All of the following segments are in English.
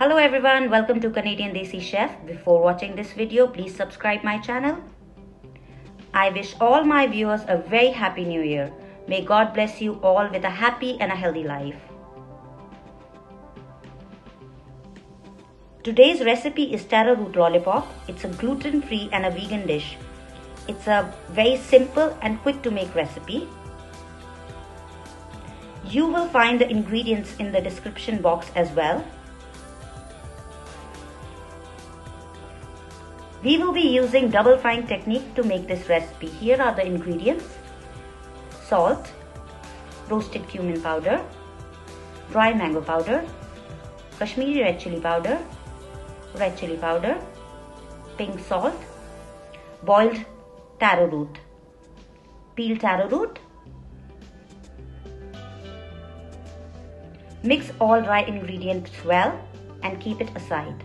Hello everyone, welcome to Canadian Desi Chef. Before watching this video, please subscribe my channel. I wish all my viewers a very happy new year. May God bless you all with a happy and a healthy life. Today's recipe is Taro Root Lollipop. It's a gluten-free and a vegan dish. It's a very simple and quick to make recipe. You will find the ingredients in the description box as well. We will be using double frying technique to make this recipe. Here are the ingredients: salt, roasted cumin powder, dry mango powder, Kashmiri red chili powder, pink salt, boiled taro root, peeled taro root. Mix all dry ingredients well and keep it aside.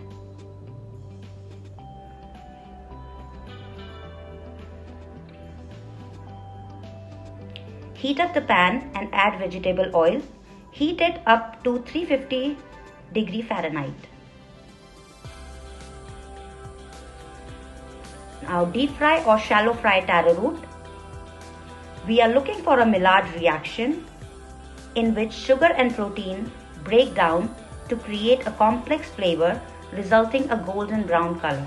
Heat up the pan and add vegetable oil. Heat it up to 350°F. Now deep fry or shallow fry taro root. We are looking for a Maillard reaction in which sugar and protein break down to create a complex flavor resulting a golden brown color.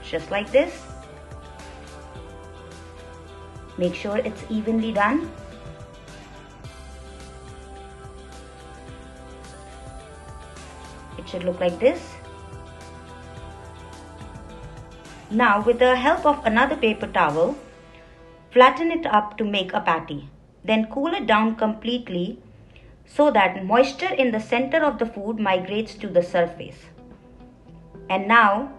Just like this. Make sure it's evenly done. It should look like this. Now with the help of another paper towel, flatten it up to make a patty. Then cool it down completely so that moisture in the center of the food migrates to the surface. And now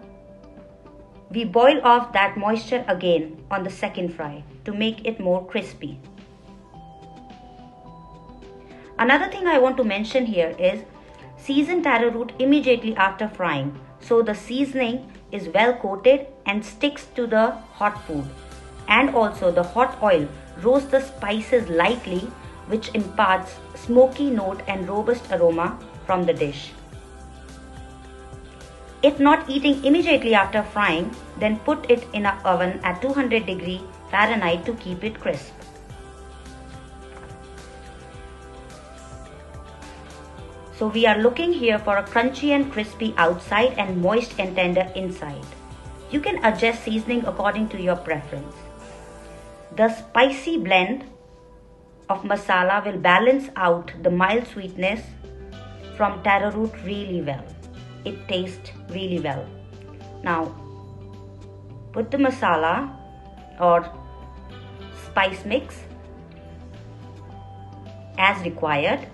we boil off that moisture again on the second fry to make it more crispy. Another thing I want to mention here is season taro root immediately after frying, so the seasoning is well coated and sticks to the hot food. And also the hot oil roasts the spices lightly, which imparts smoky note and robust aroma from the dish. If not eating immediately after frying, then put it in an oven at 200°F to keep it crisp. So we are looking here for a crunchy and crispy outside and moist and tender inside. You can adjust seasoning according to your preference. The spicy blend of masala will balance out the mild sweetness from taro root really well. It tastes really well. Now put the masala or spice mix as required.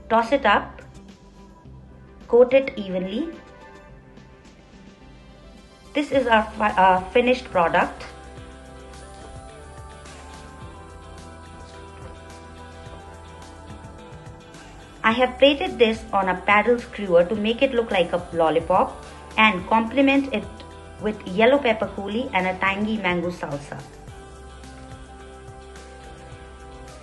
Toss it up. Coat it evenly. This is our finished product. I have plated this on a paddle skewer to make it look like a lollipop and complement it with yellow pepper coulis and a tangy mango salsa.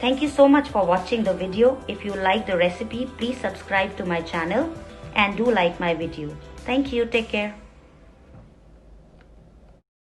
Thank you so much for watching the video. If you like the recipe, please subscribe to my channel and do like my video. Thank you. Take care.